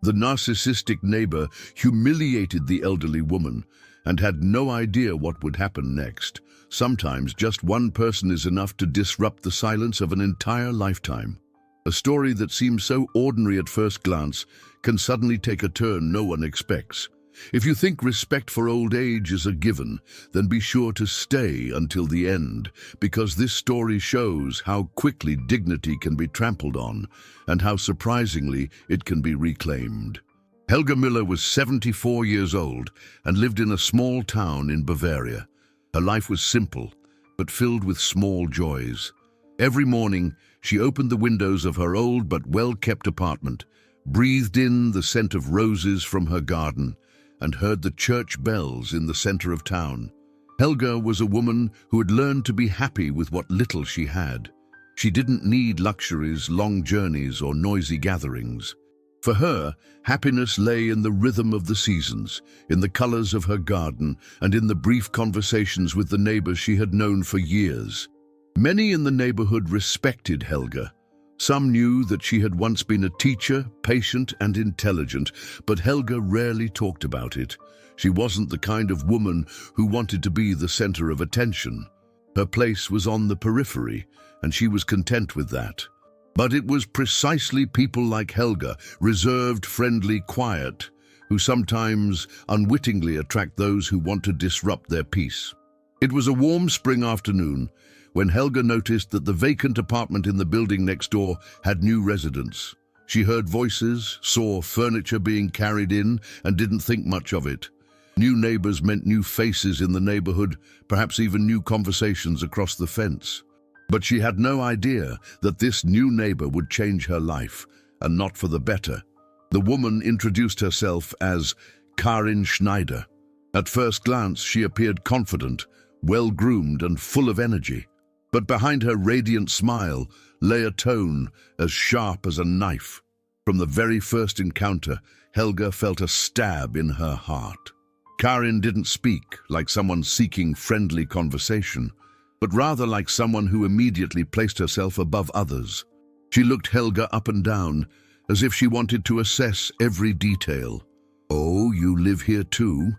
The narcissistic neighbor humiliated the elderly woman and had no idea what would happen next. Sometimes just one person is enough to disrupt the silence of an entire lifetime. A story that seems so ordinary at first glance can suddenly take a turn no one expects. If you think respect for old age is a given, then be sure to stay until the end, because this story shows how quickly dignity can be trampled on and how surprisingly it can be reclaimed. Helga Müller was 74 years old and lived in a small town in Bavaria. Her life was simple, but filled with small joys. Every morning, she opened the windows of her old but well-kept apartment, breathed in the scent of roses from her garden, and heard the church bells in the center of town. Helga was a woman who had learned to be happy with what little she had. She didn't need luxuries, long journeys, or noisy gatherings. For her, happiness lay in the rhythm of the seasons, in the colors of her garden, and in the brief conversations with the neighbors she had known for years. Many in the neighborhood respected Helga. Some knew that she had once been a teacher, patient and intelligent, but Helga rarely talked about it. She wasn't the kind of woman who wanted to be the center of attention. Her place was on the periphery, and she was content with that. But it was precisely people like Helga, reserved, friendly, quiet, who sometimes unwittingly attract those who want to disrupt their peace. It was a warm spring afternoon when Helga noticed that the vacant apartment in the building next door had new residents. She heard voices, saw furniture being carried in, and didn't think much of it. New neighbors meant new faces in the neighborhood, perhaps even new conversations across the fence. But she had no idea that this new neighbor would change her life, and not for the better. The woman introduced herself as Karin Schneider. At first glance, she appeared confident, well-groomed, and full of energy. But behind her radiant smile lay a tone as sharp as a knife. From the very first encounter, Helga felt a stab in her heart. Karin didn't speak like someone seeking friendly conversation, but rather like someone who immediately placed herself above others. She looked Helga up and down, as if she wanted to assess every detail. "Oh, you live here too?"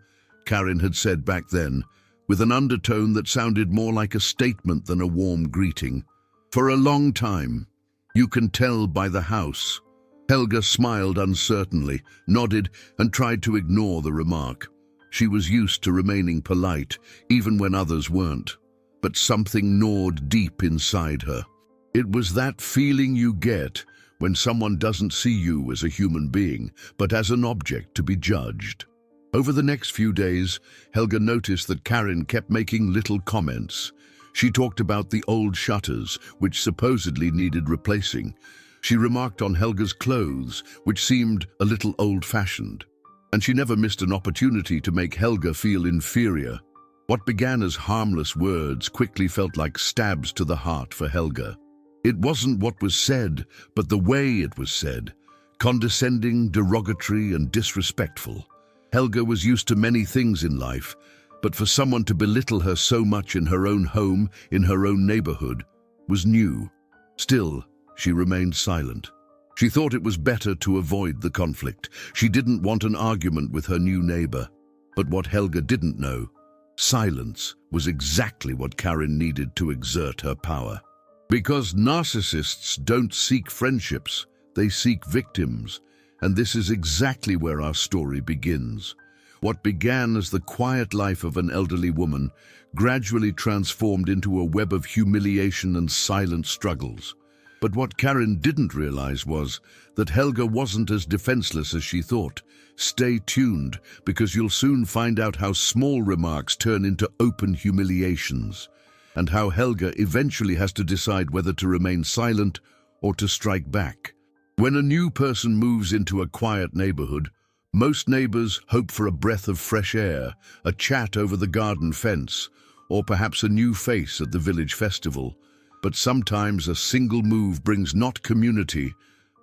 Karin had said back then, with an undertone that sounded more like a statement than a warm greeting. "For a long time. You can tell by the house." Helga smiled uncertainly, nodded, and tried to ignore the remark. She was used to remaining polite, even when others weren't. But something gnawed deep inside her. It was that feeling you get when someone doesn't see you as a human being, but as an object to be judged. Over the next few days, Helga noticed that Karin kept making little comments. She talked about the old shutters, which supposedly needed replacing. She remarked on Helga's clothes, which seemed a little old-fashioned. And she never missed an opportunity to make Helga feel inferior. What began as harmless words quickly felt like stabs to the heart for Helga. It wasn't what was said, but the way it was said. Condescending, derogatory, and disrespectful. Helga was used to many things in life, but for someone to belittle her so much in her own home, in her own neighborhood, was new. Still, she remained silent. She thought it was better to avoid the conflict. She didn't want an argument with her new neighbor. But what Helga didn't know, silence was exactly what Karin needed to exert her power. Because narcissists don't seek friendships, they seek victims. And this is exactly where our story begins. What began as the quiet life of an elderly woman gradually transformed into a web of humiliation and silent struggles. But what Karin didn't realize was that Helga wasn't as defenseless as she thought. Stay tuned, because you'll soon find out how small remarks turn into open humiliations, and how Helga eventually has to decide whether to remain silent or to strike back. When a new person moves into a quiet neighborhood, most neighbors hope for a breath of fresh air, a chat over the garden fence, or perhaps a new face at the village festival. But sometimes a single move brings not community,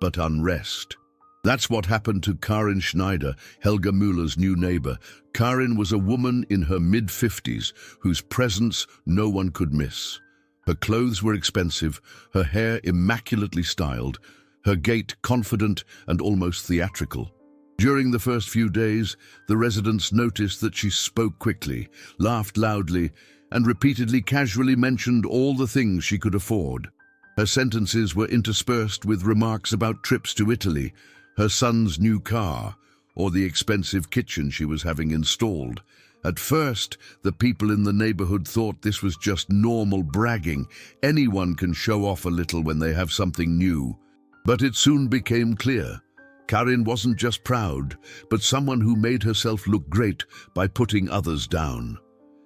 but unrest. That's what happened to Karin Schneider, Helga Müller's new neighbor. Karin was a woman in her mid-50s whose presence no one could miss. Her clothes were expensive, her hair immaculately styled, her gait confident and almost theatrical. During the first few days, the residents noticed that she spoke quickly, laughed loudly, and repeatedly casually mentioned all the things she could afford. Her sentences were interspersed with remarks about trips to Italy, her son's new car, or the expensive kitchen she was having installed. At first, the people in the neighborhood thought this was just normal bragging. Anyone can show off a little when they have something new. But it soon became clear. Karin wasn't just proud, but someone who made herself look great by putting others down.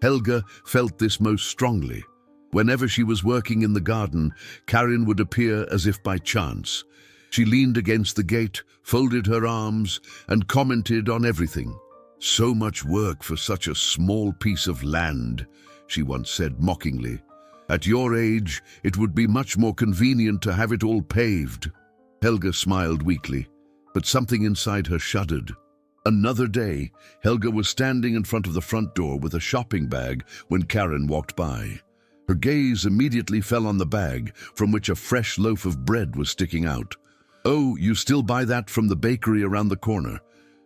Helga felt this most strongly. Whenever she was working in the garden, Karin would appear as if by chance. She leaned against the gate, folded her arms, and commented on everything. "So much work for such a small piece of land," she once said mockingly. "At your age, it would be much more convenient to have it all paved." Helga smiled weakly, but something inside her shuddered. Another day, Helga was standing in front of the front door with a shopping bag when Karin walked by. Her gaze immediately fell on the bag, from which a fresh loaf of bread was sticking out. "Oh, you still buy that from the bakery around the corner?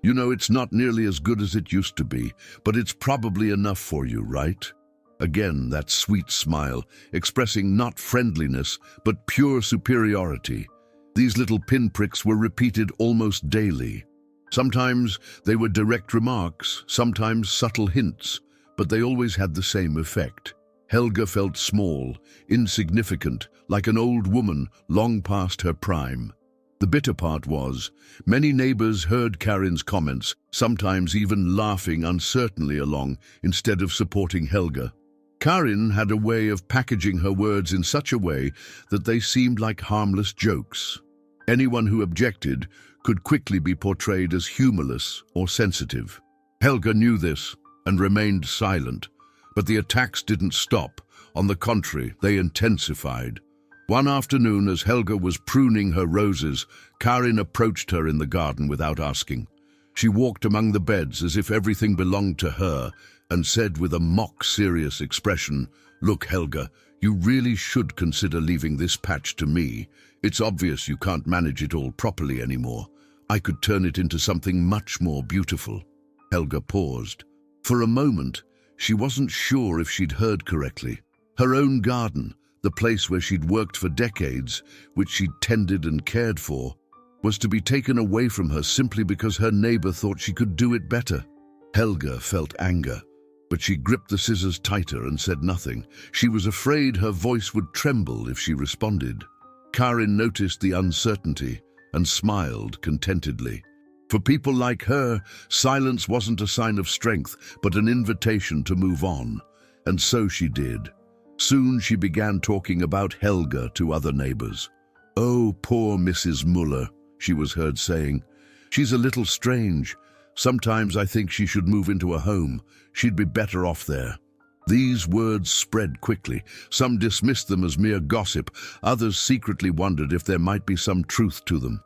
You know, it's not nearly as good as it used to be, but it's probably enough for you, right?" Again, that sweet smile, expressing not friendliness, but pure superiority. These little pinpricks were repeated almost daily. Sometimes they were direct remarks, sometimes subtle hints, but they always had the same effect. Helga felt small, insignificant, like an old woman long past her prime. The bitter part was, many neighbors heard Karin's comments, sometimes even laughing uncertainly along instead of supporting Helga. Karin had a way of packaging her words in such a way that they seemed like harmless jokes. Anyone who objected could quickly be portrayed as humorless or sensitive. Helga knew this and remained silent. But the attacks didn't stop. On the contrary, they intensified. One afternoon, as Helga was pruning her roses, Karin approached her in the garden without asking. She walked among the beds as if everything belonged to her and said with a mock-serious expression, "Look, Helga, you really should consider leaving this patch to me. It's obvious you can't manage it all properly anymore. I could turn it into something much more beautiful." Helga paused. For a moment, she wasn't sure if she'd heard correctly. Her own garden, the place where she'd worked for decades, which she'd tended and cared for, was to be taken away from her simply because her neighbor thought she could do it better. Helga felt anger, but she gripped the scissors tighter and said nothing. She was afraid her voice would tremble if she responded. Karin noticed the uncertainty and smiled contentedly. For people like her, silence wasn't a sign of strength, but an invitation to move on. And so she did. Soon she began talking about Helga to other neighbors. "Oh, poor Mrs. Muller," she was heard saying. "She's a little strange. Sometimes I think she should move into a home. She'd be better off there." These words spread quickly. Some dismissed them as mere gossip. Others secretly wondered if there might be some truth to them.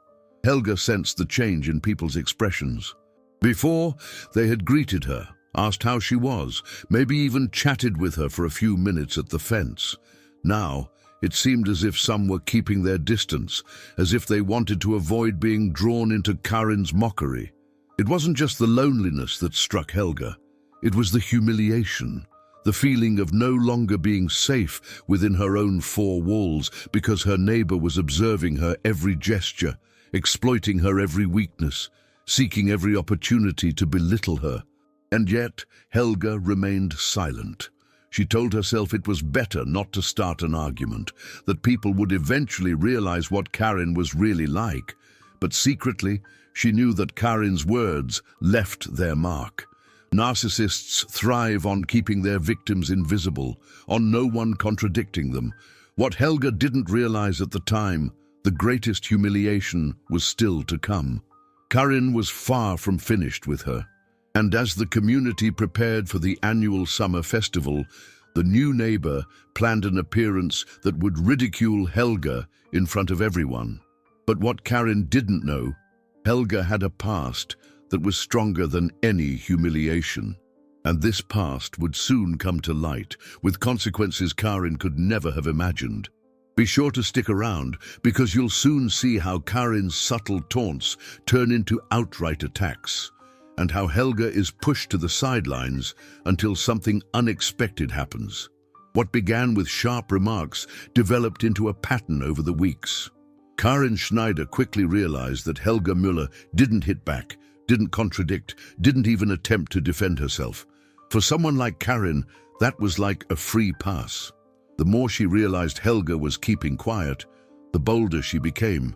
Helga sensed the change in people's expressions. Before, they had greeted her, asked how she was, maybe even chatted with her for a few minutes at the fence. Now, it seemed as if some were keeping their distance, as if they wanted to avoid being drawn into Karin's mockery. It wasn't just the loneliness that struck Helga. It was the humiliation, the feeling of no longer being safe within her own four walls because her neighbor was observing her every gesture, exploiting her every weakness, seeking every opportunity to belittle her. And yet, Helga remained silent. She told herself it was better not to start an argument, that people would eventually realize what Karin was really like. But secretly, she knew that Karin's words left their mark. Narcissists thrive on keeping their victims invisible, on no one contradicting them. What Helga didn't realize at the time, the greatest humiliation was still to come. Karin was far from finished with her. And as the community prepared for the annual summer festival, the new neighbor planned an appearance that would ridicule Helga in front of everyone. But what Karin didn't know, Helga had a past that was stronger than any humiliation. And this past would soon come to light, with consequences Karin could never have imagined. Be sure to stick around, because you'll soon see how Karin's subtle taunts turn into outright attacks, and how Helga is pushed to the sidelines until something unexpected happens. What began with sharp remarks developed into a pattern over the weeks. Karin Schneider quickly realized that Helga Müller didn't hit back, didn't contradict, didn't even attempt to defend herself. For someone like Karin, that was like a free pass. The more she realized Helga was keeping quiet, the bolder she became.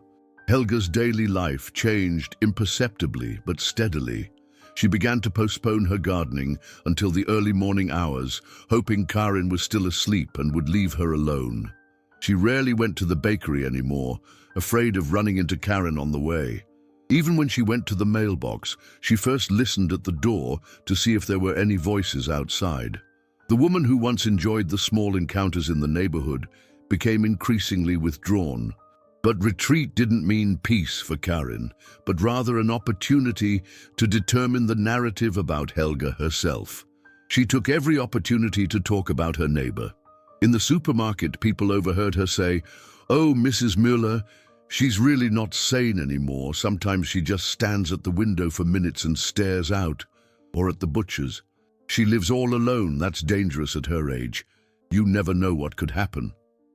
Helga's daily life changed imperceptibly but steadily. She began to postpone her gardening until the early morning hours, hoping Karin was still asleep and would leave her alone. She rarely went to the bakery anymore, afraid of running into Karin on the way. Even when she went to the mailbox, she first listened at the door to see if there were any voices outside. The woman who once enjoyed the small encounters in the neighborhood became increasingly withdrawn. But retreat didn't mean peace for Karin, but rather an opportunity to determine the narrative about Helga herself. She took every opportunity to talk about her neighbor. In the supermarket, people overheard her say, "Oh, Mrs. Müller, she's really not sane anymore. Sometimes she just stands at the window for minutes and stares out." Or at the butcher's, "She lives all alone. That's dangerous at her age. You never know what could happen."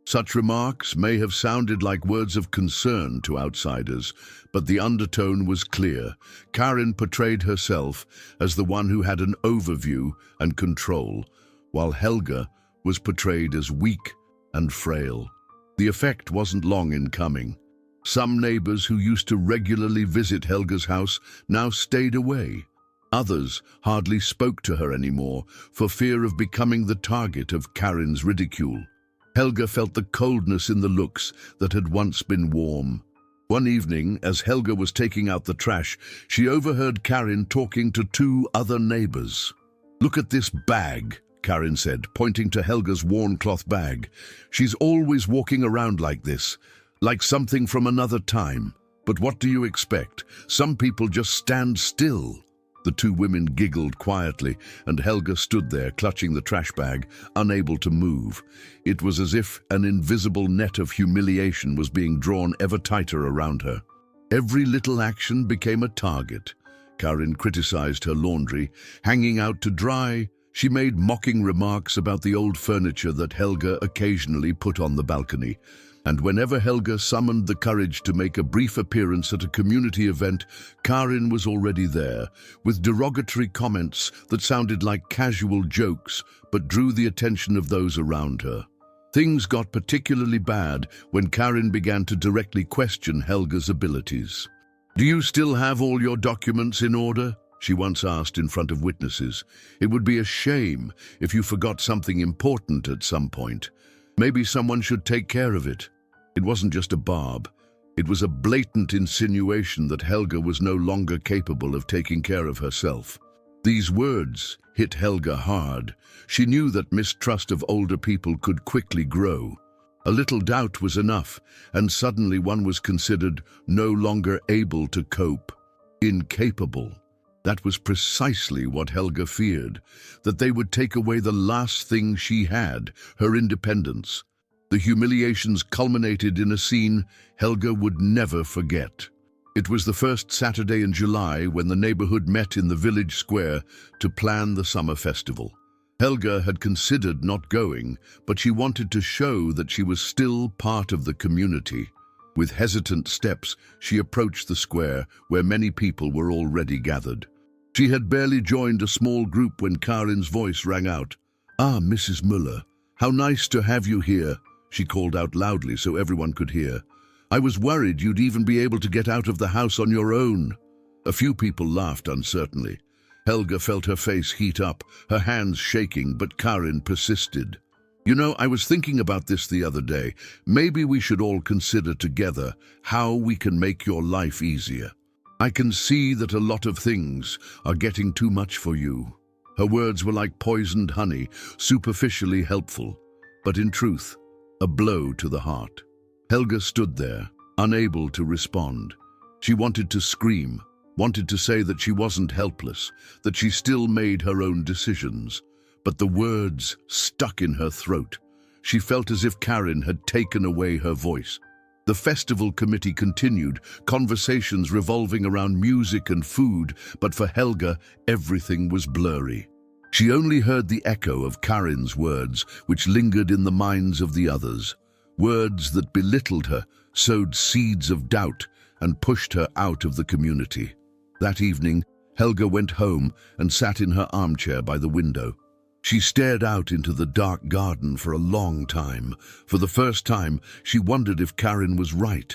Such remarks may have sounded like words of concern to outsiders, but the undertone was clear. Karin portrayed herself as the one who had an overview and control, while Helga was portrayed as weak and frail. The effect wasn't long in coming. Some neighbors who used to regularly visit Helga's house now stayed away. Others hardly spoke to her anymore for fear of becoming the target of Karin's ridicule. Helga felt the coldness in the looks that had once been warm. One evening, as Helga was taking out the trash, she overheard Karin talking to two other neighbors. "Look at this bag," Karin said, pointing to Helga's worn cloth bag. "She's always walking around like this, like something from another time. But what do you expect? Some people just stand still." The two women giggled quietly, and Helga stood there, clutching the trash bag, unable to move. It was as if an invisible net of humiliation was being drawn ever tighter around her. Every little action became a target. Karin criticized her laundry, hanging out to dry. She made mocking remarks about the old furniture that Helga occasionally put on the balcony. And whenever Helga summoned the courage to make a brief appearance at a community event, Karin was already there, with derogatory comments that sounded like casual jokes but drew the attention of those around her. Things got particularly bad when Karin began to directly question Helga's abilities. "Do you still have all your documents in order?" she once asked in front of witnesses. "It would be a shame if you forgot something important at some point. Maybe someone should take care of it." It wasn't just a barb. It was a blatant insinuation that Helga was no longer capable of taking care of herself. These words hit Helga hard. She knew that mistrust of older people could quickly grow. A little doubt was enough, and suddenly one was considered no longer able to cope. Incapable. That was precisely what Helga feared, that they would take away the last thing she had, her independence. The humiliations culminated in a scene Helga would never forget. It was the first Saturday in July when the neighborhood met in the village square to plan the summer festival. Helga had considered not going, but she wanted to show that she was still part of the community. With hesitant steps, she approached the square, where many people were already gathered. She had barely joined a small group when Karin's voice rang out. "Ah, Mrs. Müller, how nice to have you here," she called out loudly so everyone could hear. "I was worried you'd even be able to get out of the house on your own." A few people laughed uncertainly. Helga felt her face heat up, her hands shaking, but Karin persisted. "You know, I was thinking about this the other day. Maybe we should all consider together how we can make your life easier. I can see that a lot of things are getting too much for you." Her words were like poisoned honey, superficially helpful, but in truth, a blow to the heart. Helga stood there, unable to respond. She wanted to scream, wanted to say that she wasn't helpless, that she still made her own decisions, but the words stuck in her throat. She felt as if Karin had taken away her voice. The festival committee continued, conversations revolving around music and food, but for Helga, everything was blurry. She only heard the echo of Karin's words, which lingered in the minds of the others. Words that belittled her, sowed seeds of doubt, and pushed her out of the community. That evening, Helga went home and sat in her armchair by the window. She stared out into the dark garden for a long time. For the first time, she wondered if Karin was right.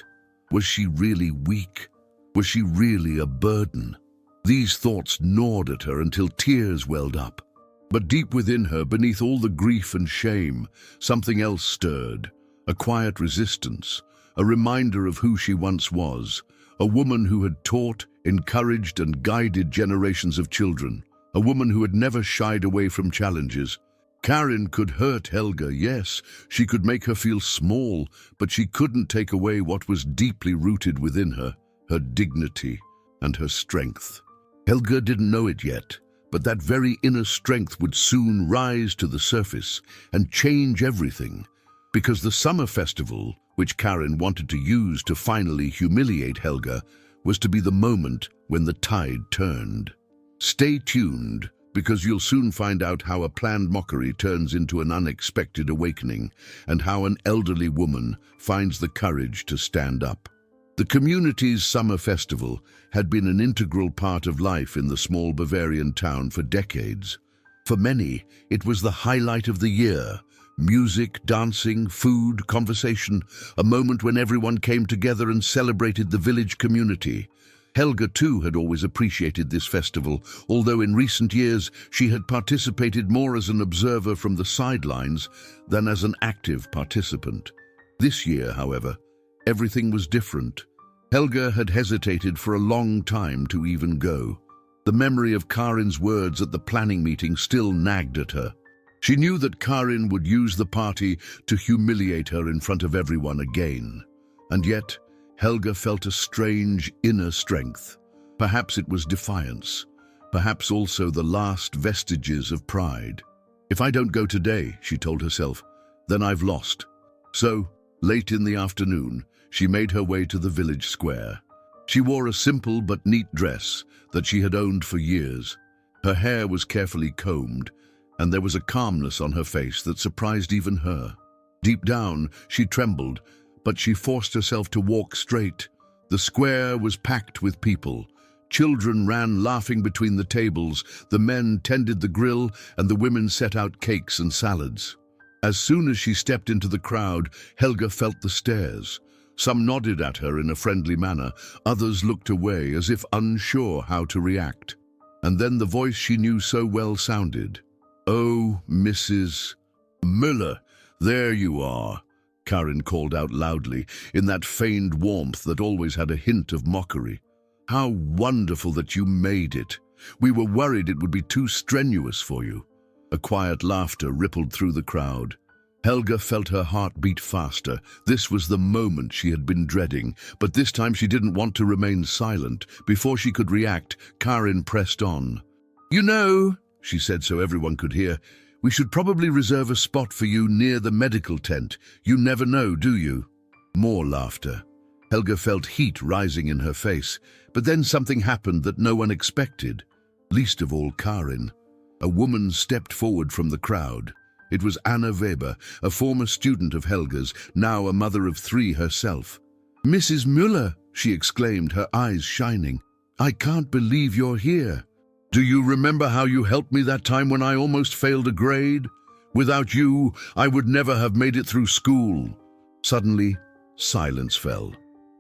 Was she really weak? Was she really a burden? These thoughts gnawed at her until tears welled up. But deep within her, beneath all the grief and shame, something else stirred. A quiet resistance, a reminder of who she once was. A woman who had taught, encouraged, and guided generations of children. A woman who had never shied away from challenges. Karin could hurt Helga, yes, she could make her feel small, but she couldn't take away what was deeply rooted within her, her dignity and her strength. Helga didn't know it yet, but that very inner strength would soon rise to the surface and change everything, because the summer festival, which Karin wanted to use to finally humiliate Helga, was to be the moment when the tide turned. Stay tuned, because you'll soon find out how a planned mockery turns into an unexpected awakening, and how an elderly woman finds the courage to stand up. The community's summer festival had been an integral part of life in the small Bavarian town for decades. For many, it was the highlight of the year. Music, dancing, food, conversation, a moment when everyone came together and celebrated the village community. Helga, too, had always appreciated this festival, although in recent years she had participated more as an observer from the sidelines than as an active participant. This year, however, everything was different. Helga had hesitated for a long time to even go. The memory of Karin's words at the planning meeting still nagged at her. She knew that Karin would use the party to humiliate her in front of everyone again. And yet, Helga felt a strange inner strength. Perhaps it was defiance. Perhaps also the last vestiges of pride. If I don't go today, she told herself, then I've lost. So, late in the afternoon, she made her way to the village square. She wore a simple but neat dress that she had owned for years. Her hair was carefully combed, and there was a calmness on her face that surprised even her. Deep down, she trembled, but she forced herself to walk straight. The square was packed with people. Children ran laughing between the tables, the men tended the grill, and the women set out cakes and salads. As soon as she stepped into the crowd, Helga felt the stares. Some nodded at her in a friendly manner, others looked away as if unsure how to react. And then the voice she knew so well sounded. "Oh, Mrs. Müller, there you are," Karin called out loudly, in that feigned warmth that always had a hint of mockery. "How wonderful that you made it. We were worried it would be too strenuous for you." A quiet laughter rippled through the crowd. Helga felt her heart beat faster. This was the moment she had been dreading, but this time she didn't want to remain silent. Before she could react, Karin pressed on. "You know," she said so everyone could hear, "we should probably reserve a spot for you near the medical tent. You never know, do you?" More laughter. Helga felt heat rising in her face, but then something happened that no one expected, least of all Karin. A woman stepped forward from the crowd. It was Anna Weber, a former student of Helga's, now a mother of 3 herself. "Mrs. Müller," she exclaimed, her eyes shining. "I can't believe you're here. Do you remember how you helped me that time when I almost failed a grade? Without you, I would never have made it through school." Suddenly, silence fell.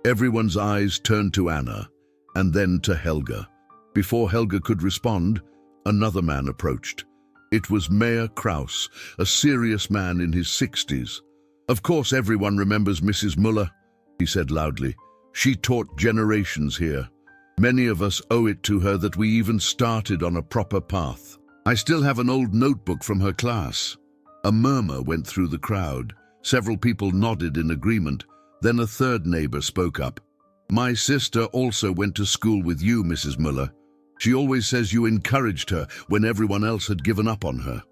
Everyone's eyes turned to Anna, and then to Helga. Before Helga could respond, another man approached. It was Mayor Kraus, a serious man in his 60s. "Of course everyone remembers Mrs. Müller," he said loudly. "She taught generations here. Many of us owe it to her that we even started on a proper path. I still have an old notebook from her class." A murmur went through the crowd. Several people nodded in agreement. Then a third neighbor spoke up. "My sister also went to school with you, Mrs. Müller. She always says you encouraged her when everyone else had given up on her."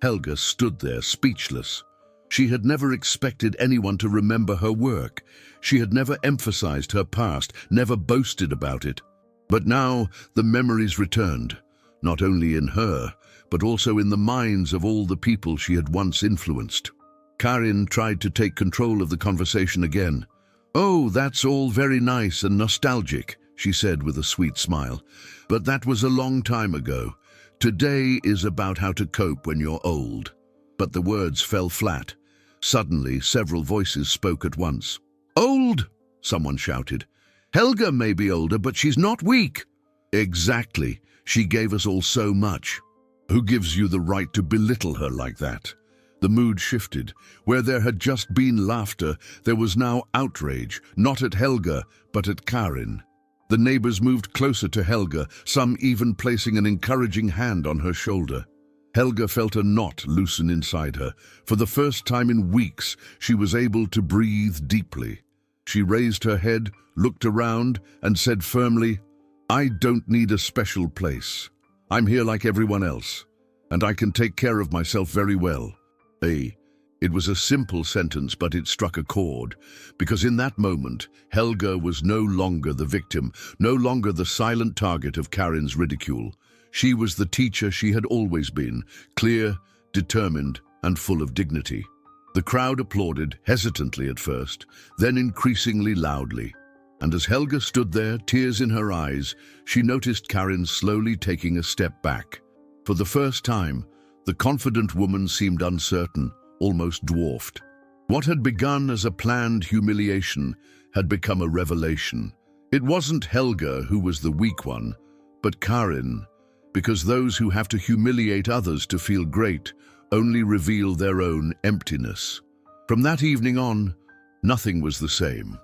Helga stood there, speechless. She had never expected anyone to remember her work. She had never emphasized her past, never boasted about it. But now the memories returned, not only in her, but also in the minds of all the people she had once influenced. Karin tried to take control of the conversation again. "Oh, that's all very nice and nostalgic," she said with a sweet smile. "But that was a long time ago. Today is about how to cope when you're old." But the words fell flat. Suddenly, several voices spoke at once. "Old?" someone shouted. "Helga may be older, but she's not weak." "Exactly. She gave us all so much." "Who gives you the right to belittle her like that?" The mood shifted. Where there had just been laughter, there was now outrage, not at Helga, but at Karin. The neighbors moved closer to Helga, some even placing an encouraging hand on her shoulder. Helga felt a knot loosen inside her. For the first time in weeks, she was able to breathe deeply. She raised her head, looked around, and said firmly, "I don't need a special place. I'm here like everyone else, and I can take care of myself very well." It was a simple sentence, but it struck a chord, because in that moment, Helga was no longer the victim, no longer the silent target of Karin's ridicule. She was the teacher she had always been, clear, determined, and full of dignity. The crowd applauded, hesitantly at first, then increasingly loudly. And as Helga stood there, tears in her eyes, she noticed Karin slowly taking a step back. For the first time, the confident woman seemed uncertain, almost dwarfed. What had begun as a planned humiliation had become a revelation. It wasn't Helga who was the weak one, but Karin, because those who have to humiliate others to feel great only reveal their own emptiness. From that evening on, nothing was the same.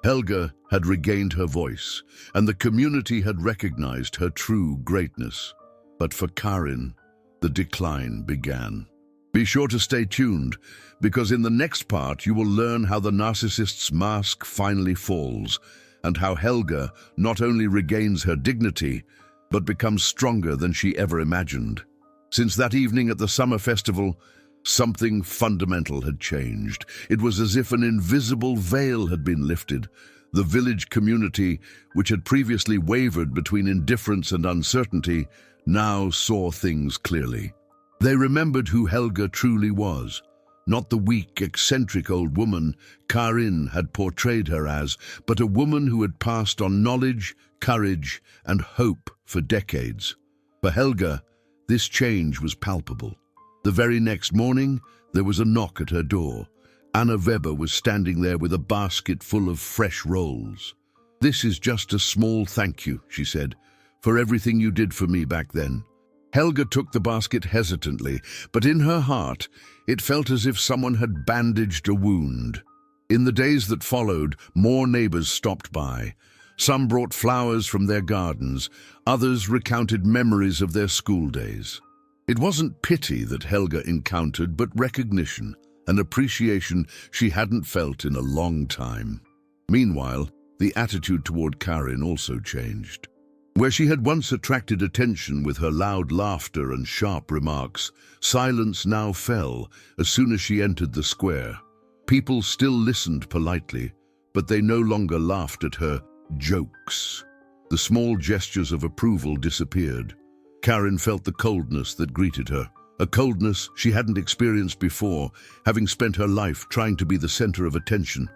Helga had regained her voice, and the community had recognized her true greatness. But for Karin, the decline began. Be sure to stay tuned, because in the next part you will learn how the narcissist's mask finally falls, and how Helga not only regains her dignity, but becomes stronger than she ever imagined. Since that evening at the summer festival, something fundamental had changed. It was as if an invisible veil had been lifted. The village community, which had previously wavered between indifference and uncertainty, now saw things clearly. They remembered who Helga truly was, not the weak, eccentric old woman Karin had portrayed her as, but a woman who had passed on knowledge, courage, and hope for decades. For Helga, this change was palpable. The very next morning, there was a knock at her door. Anna Weber was standing there with a basket full of fresh rolls. "This is just a small thank you," she said, "for everything you did for me back then." Helga took the basket hesitantly, but in her heart, it felt as if someone had bandaged a wound. In the days that followed, more neighbors stopped by. Some brought flowers from their gardens, others recounted memories of their school days. It wasn't pity that Helga encountered, but recognition, an appreciation she hadn't felt in a long time. Meanwhile, the attitude toward Karin also changed. Where she had once attracted attention with her loud laughter and sharp remarks, silence now fell as soon as she entered the square. People still listened politely, but they no longer laughed at her jokes. The small gestures of approval disappeared. Karin felt the coldness that greeted her, a coldness she hadn't experienced before, having spent her life trying to be the center of attention.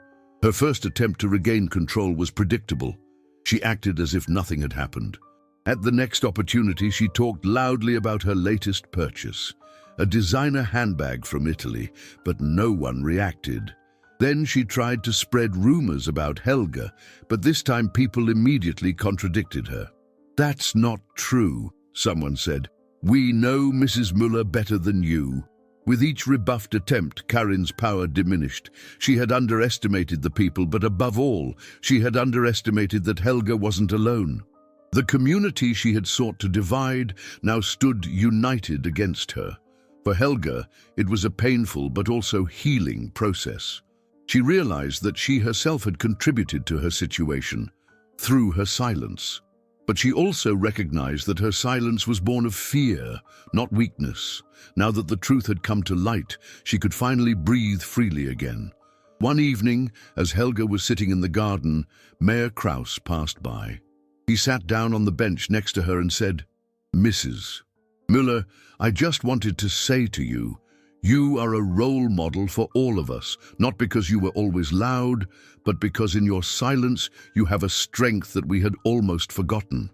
Her first attempt to regain control was predictable. She acted as if nothing had happened. At the next opportunity, she talked loudly about her latest purchase, a designer handbag from Italy, but no one reacted. Then she tried to spread rumors about Helga, but this time people immediately contradicted her. "That's not true," someone said. "We know Mrs. Muller better than you." With each rebuffed attempt, Karin's power diminished. She had underestimated the people, but above all, she had underestimated that Helga wasn't alone. The community she had sought to divide now stood united against her. For Helga, it was a painful but also healing process. She realized that she herself had contributed to her situation through her silence. But she also recognized that her silence was born of fear, not weakness. Now that the truth had come to light, she could finally breathe freely again. One evening, as Helga was sitting in the garden, Mayor Kraus passed by. He sat down on the bench next to her and said, "Mrs. Müller, I just wanted to say to you, you are a role model for all of us, not because you were always loud, but because in your silence you have a strength that we had almost forgotten."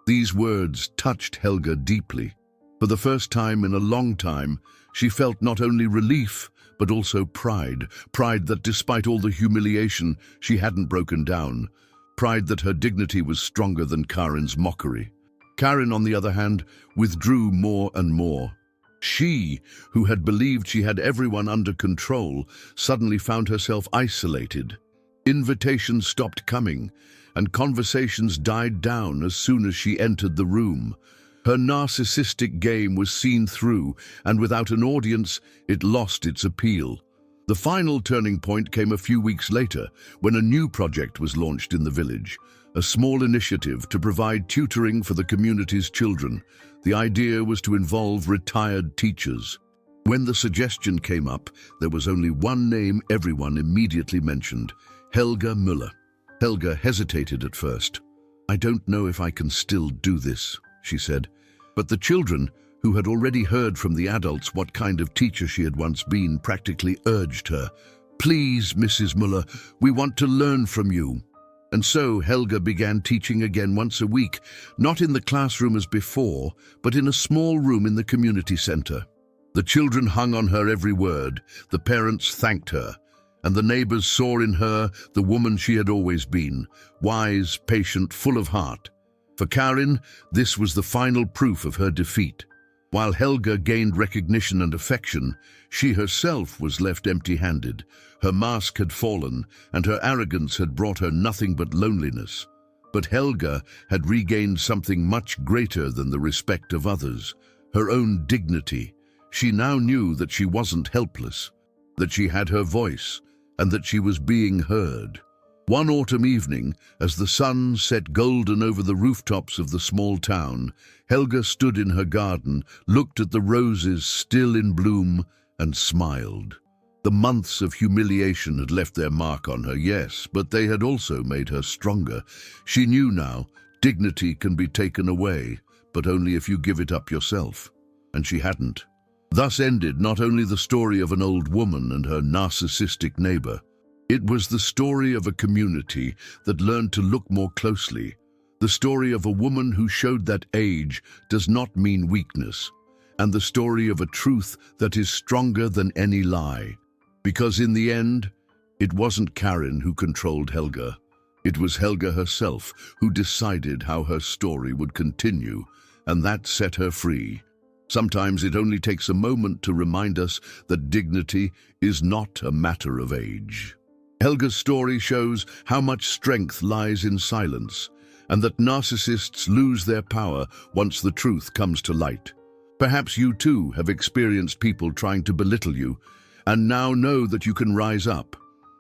These words touched Helga deeply. For the first time in a long time, she felt not only relief, but also pride. Pride that despite all the humiliation, she hadn't broken down. Pride that her dignity was stronger than Karin's mockery. Karin, on the other hand, withdrew more and more. She, who had believed she had everyone under control, suddenly found herself isolated. Invitations stopped coming, and conversations died down as soon as she entered the room. Her narcissistic game was seen through, and without an audience, it lost its appeal. The final turning point came a few weeks later, when a new project was launched in the village, a small initiative to provide tutoring for the community's children. The idea was to involve retired teachers. When the suggestion came up, there was only one name everyone immediately mentioned: Helga Müller. Helga hesitated at first. "I don't know if I can still do this," she said. But the children, who had already heard from the adults what kind of teacher she had once been, practically urged her. "Please, Mrs. Müller, we want to learn from you." And so Helga began teaching again once a week, not in the classroom as before, but in a small room in the community center. The children hung on her every word, the parents thanked her, and the neighbors saw in her the woman she had always been, wise, patient, full of heart. For Karin, this was the final proof of her defeat. While Helga gained recognition and affection, she herself was left empty-handed. Her mask had fallen, and her arrogance had brought her nothing but loneliness. But Helga had regained something much greater than the respect of others, her own dignity. She now knew that she wasn't helpless, that she had her voice, and that she was being heard. One autumn evening, as the sun set golden over the rooftops of the small town, Helga stood in her garden, looked at the roses still in bloom, and smiled. The months of humiliation had left their mark on her, yes, but they had also made her stronger. She knew now, dignity can be taken away, but only if you give it up yourself. And she hadn't. Thus ended not only the story of an old woman and her narcissistic neighbor. It was the story of a community that learned to look more closely, the story of a woman who showed that age does not mean weakness, and the story of a truth that is stronger than any lie. Because in the end, it wasn't Karin who controlled Helga. It was Helga herself who decided how her story would continue, and that set her free. Sometimes it only takes a moment to remind us that dignity is not a matter of age. Helga's story shows how much strength lies in silence, and that narcissists lose their power once the truth comes to light. Perhaps you too have experienced people trying to belittle you, and now know that you can rise up.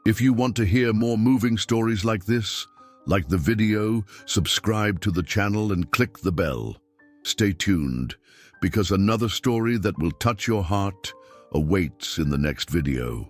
If you want to hear more moving stories like this, like the video, subscribe to the channel and click the bell. Stay tuned, because another story that will touch your heart awaits in the next video.